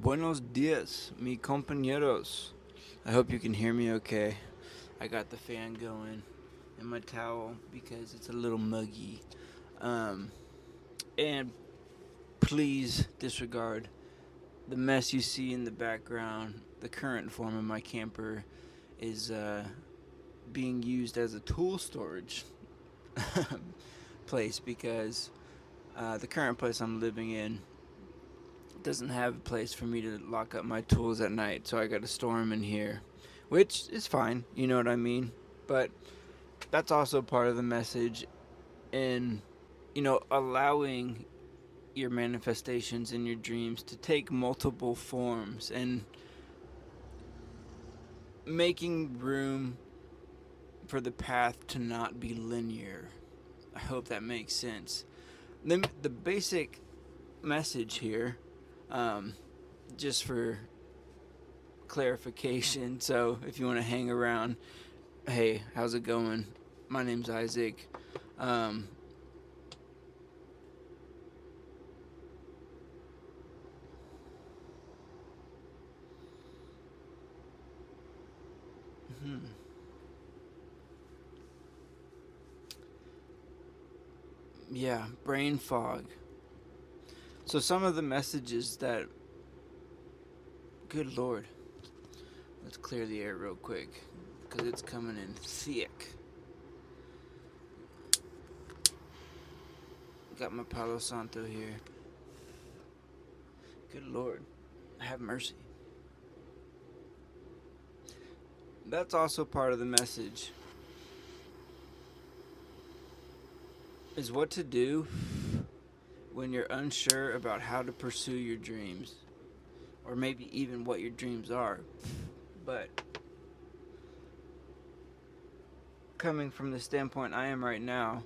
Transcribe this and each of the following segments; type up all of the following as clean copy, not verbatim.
Buenos dias, mi compañeros. I hope you can hear me okay. I got the fan going and my towel because it's a little muggy. Um, and please disregard the mess you see in the background. The current form of my camper is being used as a tool storage place because the current place I'm living in doesn't have a place for me to lock up my tools at night, so I got to store them in here, which is fine, you know what I mean? But that's also part of the message in, allowing your manifestations and your dreams to take multiple forms and making room for the path to not be linear. I hope that makes sense. The basic message here, um, just for clarification. So if you want to hang around, hey, how's it going? My name's Isaac. Um, hmm. Yeah, brain fog. So some of the messages that, good lord, let's clear the air real quick because it's coming in thick. Got my Palo Santo here. Good lord, have mercy. That's also part of the message. Is what to do when you're unsure about how to pursue your dreams, or maybe even what your dreams are. But coming from the standpoint I am right now,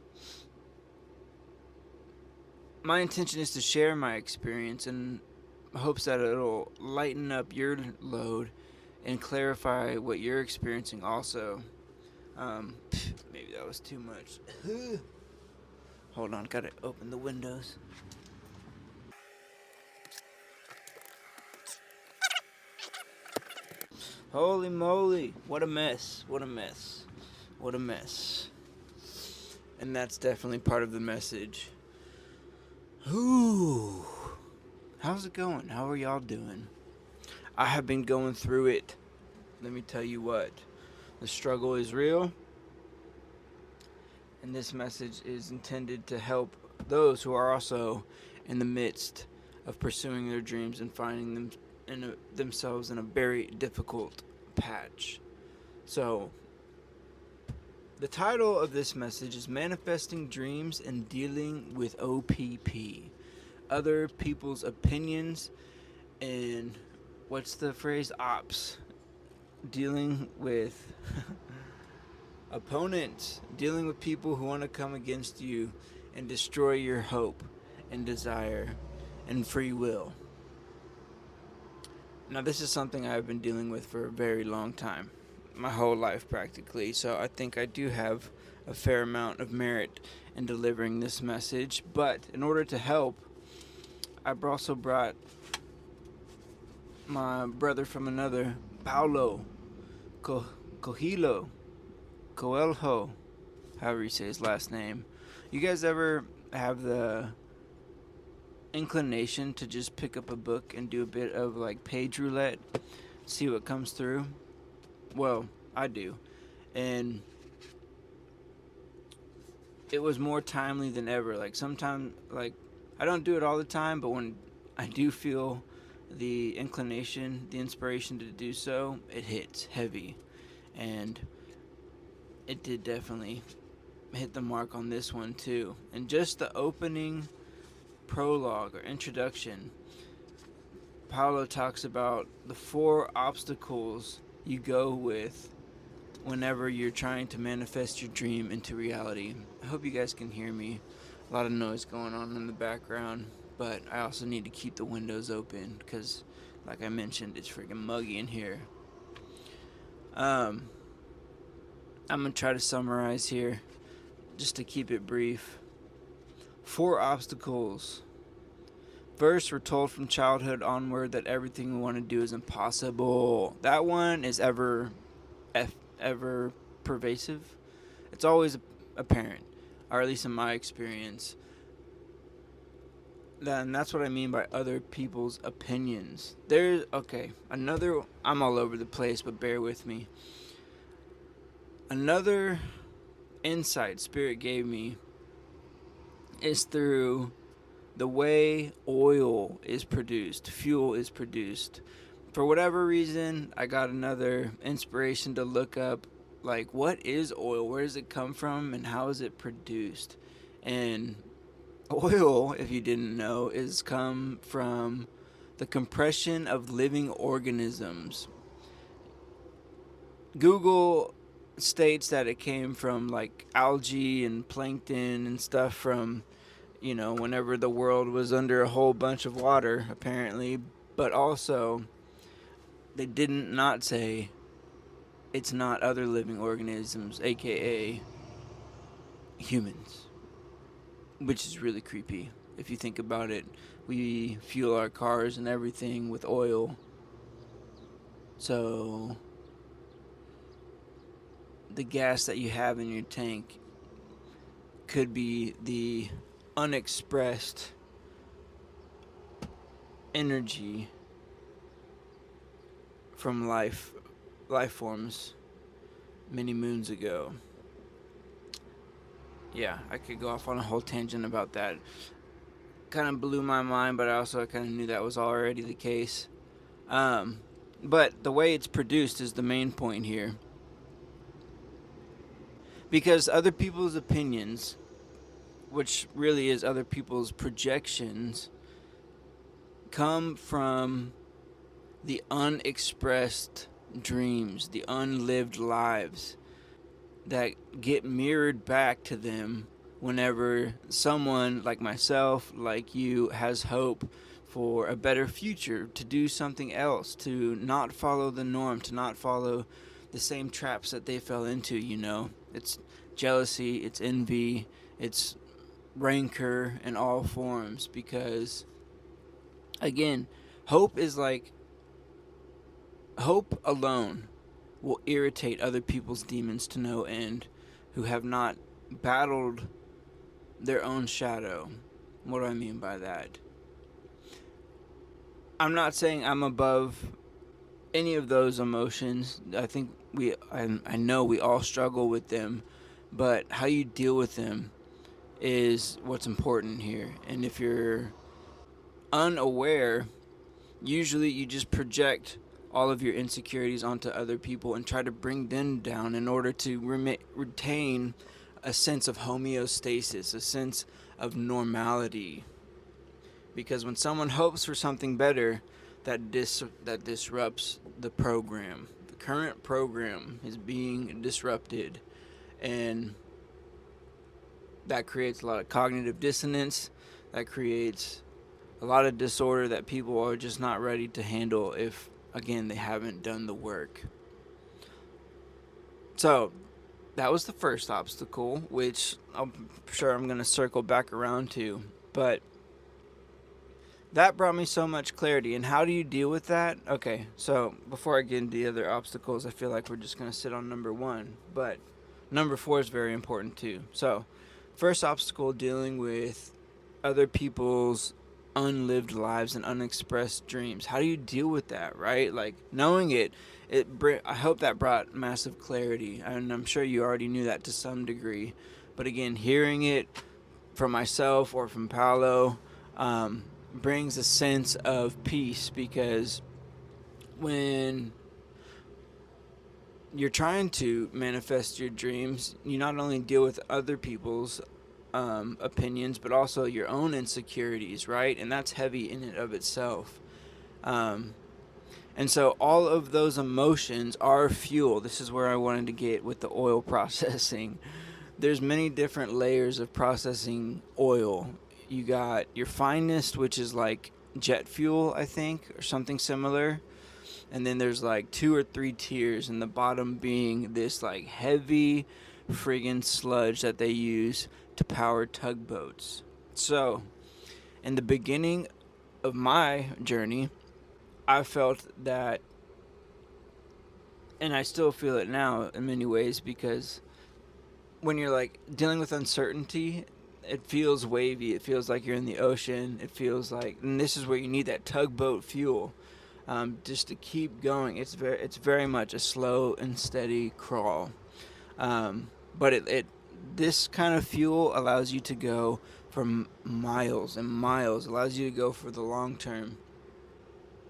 my intention is to share my experience in hopes that it'll lighten up your load and clarify what you're experiencing also. Maybe that was too much. Hold on, gotta open the windows. Holy moly, what a mess, what a mess, what a mess. And that's definitely part of the message. Ooh, how's it going? How are y'all doing? I have been going through it. Let me tell you what, the struggle is real, and this message is intended to help those who are also in the midst of pursuing their dreams and finding themselves in a very difficult patch. So, the title of this message is Manifesting Dreams and Dealing with O.P.P. Other people's opinions and what's the phrase? Ops. Dealing with opponents. Dealing with people who want to come against you and destroy your hope and desire and free will. Now, this is something I've been dealing with for a very long time. My whole life, practically. So I think I do have a fair amount of merit in delivering this message. But in order to help, I also brought my brother from another, Paulo Coelho, however you say his last name. You guys ever have the inclination to just pick up a book and do a bit of like page roulette, see what comes through? Well, I do. And it was more timely than ever. Like sometimes, like, I don't do it all the time, but when I do feel the inclination, the inspiration to do so, it hits heavy. And it did definitely hit the mark on this one too. And just the opening prologue or introduction, Paulo talks about the 4 obstacles you go with whenever you're trying to manifest your dream into reality. I hope you guys can hear me. A lot of noise going on in the background, but I also need to keep the windows open because, like I mentioned, it's freaking muggy in here. I'm gonna try to summarize here just to keep it brief. 4 obstacles. First, we're told from childhood onward that everything we want to do is impossible. That one is ever pervasive. It's always apparent, or at least in my experience. And that's what I mean by other people's opinions. There's, okay, another, I'm all over the place, but bear with me. Another insight Spirit gave me is through the way oil is produced, fuel is produced. For whatever reason, I got another inspiration to look up, like, what is oil? Where does it come from? And how is it produced? And oil, if you didn't know, is come from the compression of living organisms. Google states that it came from like algae and plankton and stuff from, whenever the world was under a whole bunch of water, apparently. But also, they didn't not say it's not other living organisms, aka humans, which is really creepy if you think about it. We fuel our cars and everything with oil. So the gas that you have in your tank could be the unexpressed energy from life forms many moons ago. Yeah, I could go off on a whole tangent about that. Kind of blew my mind, but I also kind of knew that was already the case. But the way it's produced is the main point here. Because other people's opinions, which really is other people's projections, come from the unexpressed dreams, the unlived lives that get mirrored back to them whenever someone like myself, like you, has hope for a better future, to do something else, to not follow the norm, to not follow the same traps that they fell into, It's jealousy, it's envy, it's rancor in all forms, because, again, hope alone will irritate other people's demons to no end who have not battled their own shadow. What do I mean by that? I'm not saying I'm above any of those emotions. I think I know we all struggle with them, but how you deal with them is what's important here. And if you're unaware, usually you just project all of your insecurities onto other people and try to bring them down in order to retain a sense of homeostasis, a sense of normality. Because when someone hopes for something better, that disrupts the program. The current program is being disrupted, and that creates a lot of cognitive dissonance. That creates a lot of disorder that people are just not ready to handle if, again, they haven't done the work. So that was the first obstacle, which I'm sure I'm going to circle back around to. But that brought me so much clarity. And how do you deal with that? Okay, so before I get into the other obstacles, I feel like we're just going to sit on number 1. But number 4 is very important too. So first obstacle, dealing with other people's unlived lives and unexpressed dreams. How do you deal with that, right? Like, knowing I hope that brought massive clarity, and I'm sure you already knew that to some degree. But again, hearing it from myself or from Paolo brings a sense of peace, because when you're trying to manifest your dreams, you not only deal with other people's opinions, but also your own insecurities, right? And that's heavy in and of itself. And so all of those emotions are fuel. This is where I wanted to get with the oil processing. There's many different layers of processing oil. You got your finest, which is like jet fuel, I think, or something similar. And then there's like 2 or 3 tiers, and the bottom being this like heavy friggin' sludge that they use to power tugboats. So in the beginning of my journey, I felt that, and I still feel it now in many ways, because when you're like dealing with uncertainty, it feels wavy. It feels like you're in the ocean. It feels like, and this is where you need that tugboat fuel, just to keep going. It's very much a slow and steady crawl. But it this kind of fuel allows you to go for miles and miles. Allows you to go for the long term.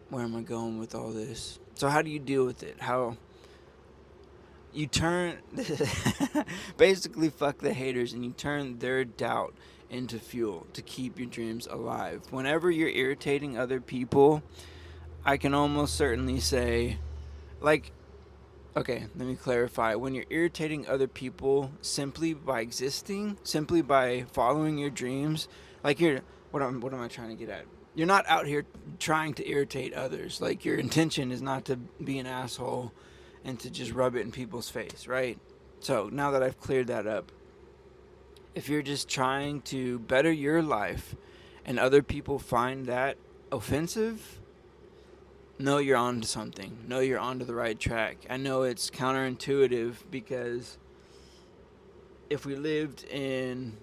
Where am I going with all this? So how do you deal with it? How you turn basically fuck the haters, and you turn their doubt into fuel to keep your dreams alive. Whenever you're irritating other people, I can almost certainly say, like, okay, let me clarify. When you're irritating other people simply by existing, simply by following your dreams, like you're what am I trying to get at? You're not out here trying to irritate others. Like, your intention is not to be an asshole and to just rub it in people's face, right? So, now that I've cleared that up, if you're just trying to better your life and other people find that offensive, know you're on to something. Know you're onto the right track. I know it's counterintuitive, because if we lived in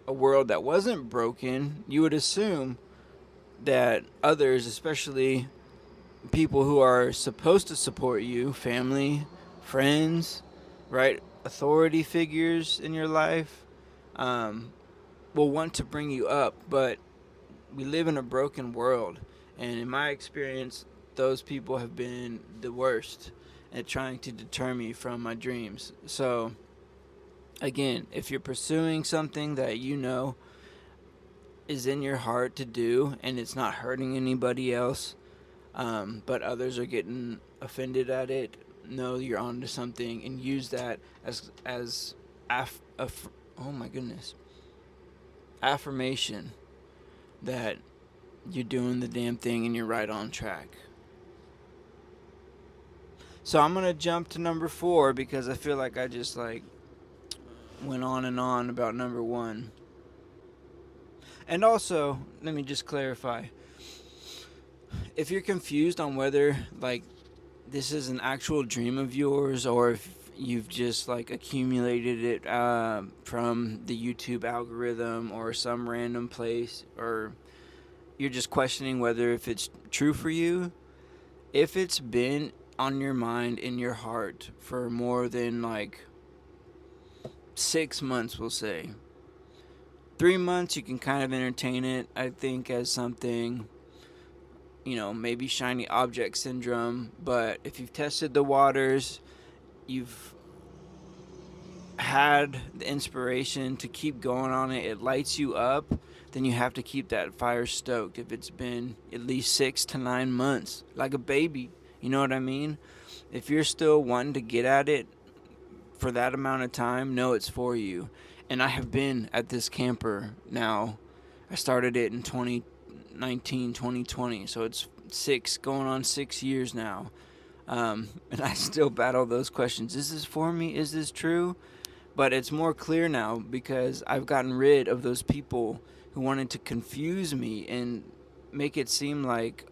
a world that wasn't broken, you would assume that others, especially people who are supposed to support you, family, friends, right, authority figures in your life, um, will want to bring you up. But we live in a broken world, and in my experience, those people have been the worst at trying to deter me from my dreams. So again, if you're pursuing something that you know is in your heart to do, and it's not hurting anybody else, but others are getting offended at it, know you're onto something, and use that as oh my goodness, affirmation that you're doing the damn thing and you're right on track. So I'm gonna jump to number 4, because I feel like I just like went on and on about number 1. And also, let me just clarify. If you're confused on whether like this is an actual dream of yours, or if you've just like accumulated it from the YouTube algorithm or some random place, or you're just questioning whether if it's true for you, if it's been on your mind, in your heart, for more than like 6 months, we'll say 3 months, you can kind of entertain it, I think, as something, maybe shiny object syndrome. But if you've tested the waters, you've had the inspiration to keep going on it, it lights you up, then you have to keep that fire stoked. If it's been at least 6 to 9 months, like a baby, you know what I mean? If you're still wanting to get at it for that amount of time, know it's for you. And I have been at this camper now. I started it in 2019, 2020, so it's going on 6 years now. And I still battle those questions. Is this for me? Is this true? But it's more clear now, because I've gotten rid of those people who wanted to confuse me and make it seem like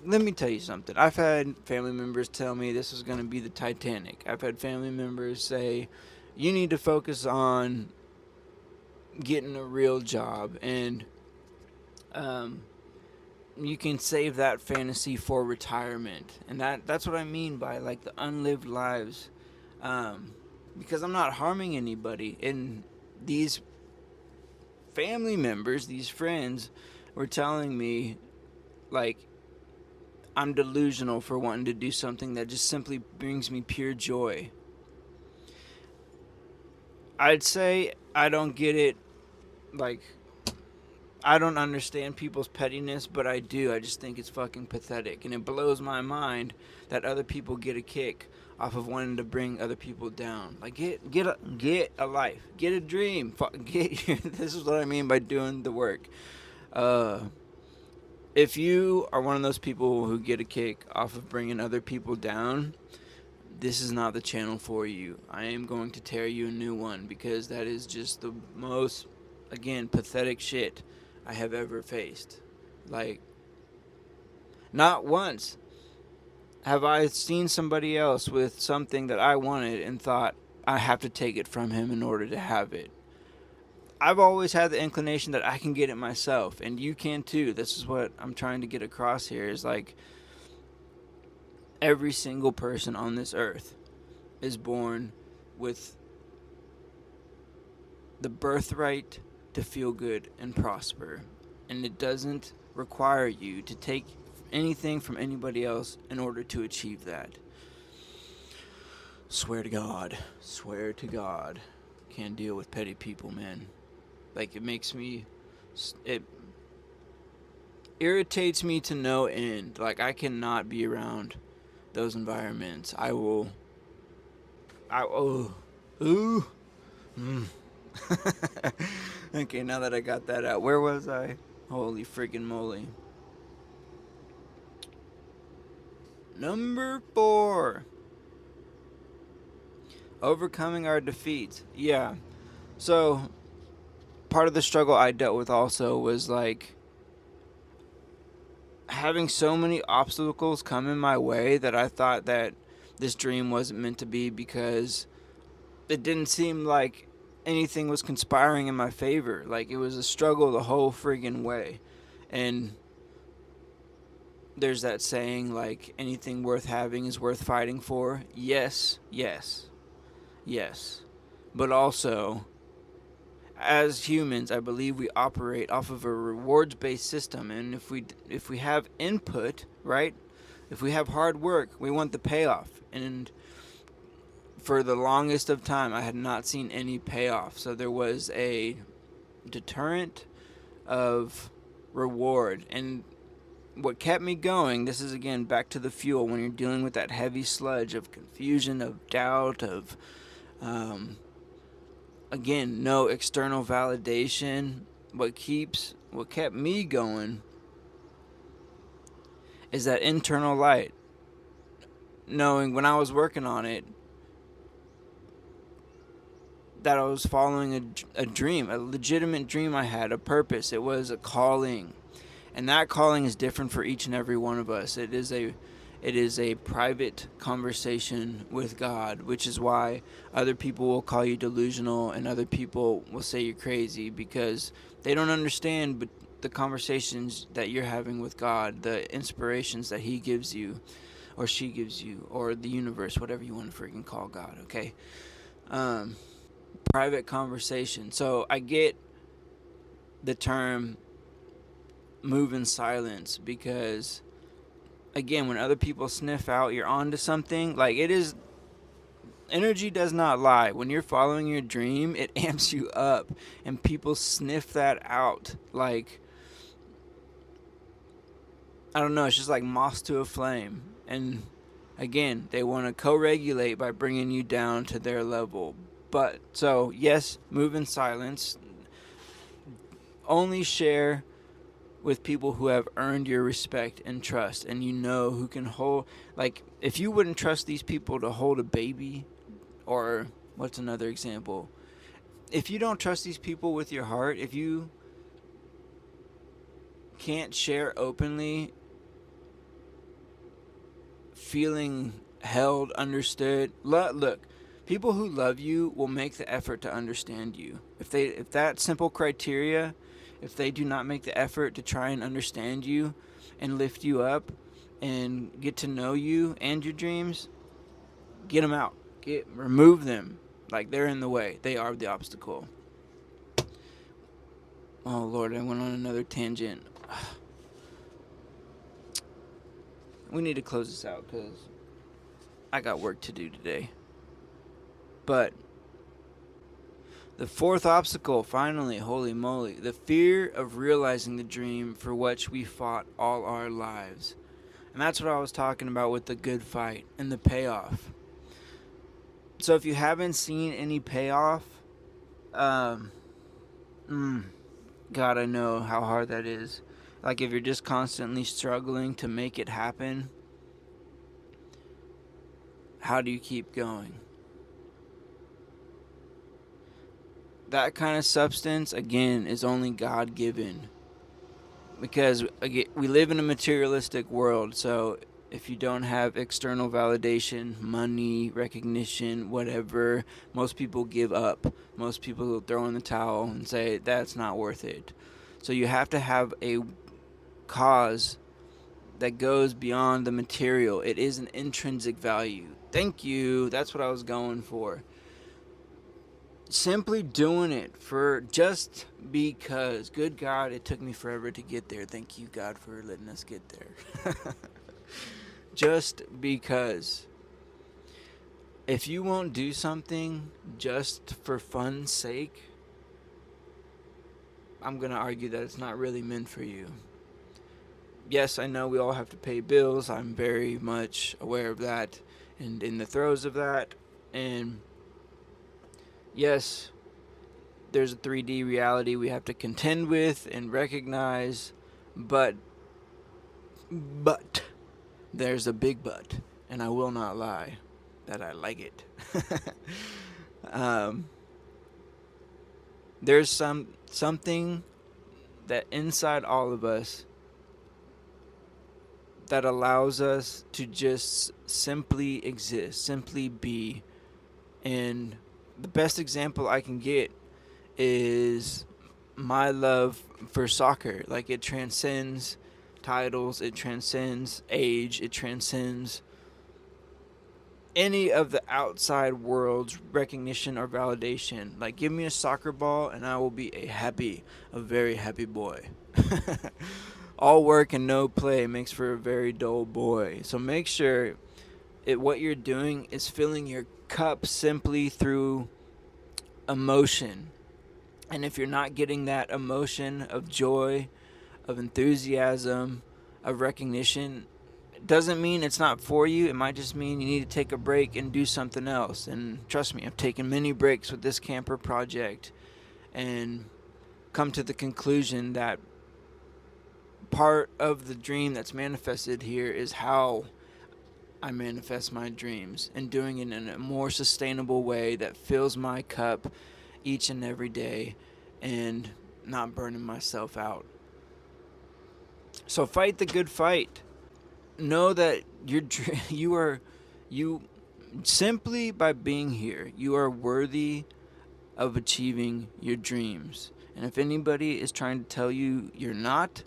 let me tell you something. I've had family members tell me this was going to be the Titanic. I've had family members say, you need to focus on getting a real job, and you can save that fantasy for retirement. And that's what I mean by like the unlived lives. Because I'm not harming anybody. And these family members, these friends, were telling me like I'm delusional for wanting to do something that just simply brings me pure joy. I'd say I don't get it, like, I don't understand people's pettiness, but I do. I just think it's fucking pathetic. And it blows my mind that other people get a kick off of wanting to bring other people down. Like, get a life. Get a dream. This is what I mean by doing the work. If you are one of those people who get a kick off of bringing other people down, this is not the channel for you. I am going to tear you a new one, because that is just the most, again, pathetic shit I have ever faced. Like, not once have I seen somebody else with something that I wanted and thought, I have to take it from him in order to have it. I've always had the inclination that I can get it myself, and you can too. This is what I'm trying to get across here, is like, every single person on this earth is born with the birthright to feel good and prosper. And it doesn't require you to take anything from anybody else in order to achieve that. Swear to God. Swear to God. Can't deal with petty people, man. Like, it makes me... It irritates me to no end. Like, I cannot be around those environments. Oh. Ooh. Okay, now that I got that out, where was I? Holy freaking moly. Number 4. Overcoming our defeats. Yeah. So, part of the struggle I dealt with also was like having so many obstacles come in my way that I thought that this dream wasn't meant to be, because it didn't seem like anything was conspiring in my favor. Like, it was a struggle the whole friggin' way. And there's that saying, like, anything worth having is worth fighting for. Yes. But also, as humans, I believe we operate off of a rewards-based system, and if we have input, right? If we have hard work, we want the payoff. And for the longest of time, I had not seen any payoff. So there was a deterrent of reward. And what kept me going, this is again back to the fuel, when you're dealing with that heavy sludge of confusion, of doubt, of again, no external validation. What kept me going is that internal light, knowing when I was working on it that I was following a dream, a legitimate dream I had, a purpose. It was a calling. And that calling is different for each and every one of us. It is a private conversation with God, which is why other people will call you delusional and other people will say you're crazy, because they don't understand but the conversations that you're having with God, the inspirations that He gives you or she gives you, or the universe, whatever you want to freaking call God, okay? Private conversation. So I get the term move in silence, because again, when other people sniff out you're onto something, like, it is, energy does not lie. When you're following your dream, it amps you up, and people sniff that out. Like, I don't know, it's just like moth to a flame. And again, they want to co-regulate by bringing you down to their level. But so yes, move in silence. Only share with people who have earned your respect and trust, and you know who can hold. Like, if you wouldn't trust these people to hold a baby, or what's another example? If you don't trust these people with your heart, if you can't share openly, feeling held, understood. Look, people who love you will make the effort to understand you. If that simple criteria, if they do not make the effort to try and understand you and lift you up and get to know you and your dreams, get them out. Remove them. Like, they're in the way. They are the obstacle. Oh, Lord, I went on another tangent. We need to close this out because I got work to do today. But the 4th obstacle, finally, holy moly, the fear of realizing the dream for which we fought all our lives. And that's what I was talking about with the good fight and the payoff. So if you haven't seen any payoff, God, I know how hard that is. Like, if you're just constantly struggling to make it happen, how do you keep going? That kind of substance, again, is only God-given. because again, we live in a materialistic world. So if you don't have external validation, money, recognition, whatever, most people give up. Most people will throw in the towel and say that's not worth it. So you have to have a cause that goes beyond the material. It is an intrinsic value. Thank you. That's what I was going for. Simply doing it for just because. Good God, it took me forever to get there. Thank you, God, for letting us get there. Just because. If you won't do something just for fun's sake, I'm going to argue that it's not really meant for you. Yes, I know we all have to pay bills. I'm very much aware of that and in the throes of that. And yes, there's a 3D reality we have to contend with and recognize, but there's a big but, and I will not lie that I like it. um, there's something that inside all of us that allows us to just simply exist, simply be. And the best example I can get is my love for soccer. Like, it transcends titles, it transcends age, it transcends any of the outside world's recognition or validation. Like, give me a soccer ball and I will be a very happy boy. All work and no play makes for a very dull boy. So make sure what you're doing is filling your cup simply through emotion. And if you're not getting that emotion of joy, of enthusiasm, of recognition, it doesn't mean it's not for you. It might just mean you need to take a break and do something else. And trust me, I've taken many breaks with this camper project and come to the conclusion that part of the dream that's manifested here is how I manifest my dreams, and doing it in a more sustainable way that fills my cup each and every day and not burning myself out. So fight the good fight. Know that you simply by being here, you are worthy of achieving your dreams. And if anybody is trying to tell you you're not,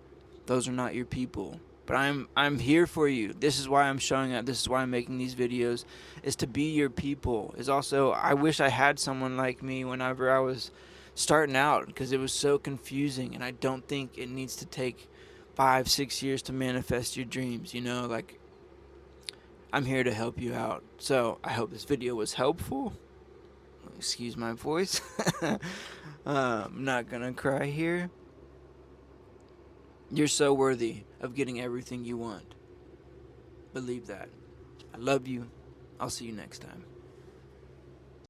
those are not your people. But I'm here for you. This is why I'm showing up. This is why I'm making these videos, is to be your people. Is also, I wish I had someone like me whenever I was starting out, because it was so confusing, and I don't think it needs to take 5-6 years to manifest your dreams. Like, I'm here to help you out. So I hope this video was helpful. Excuse my voice. I'm not gonna cry here. You're so worthy of getting everything you want. Believe that. I love you. I'll see you next time.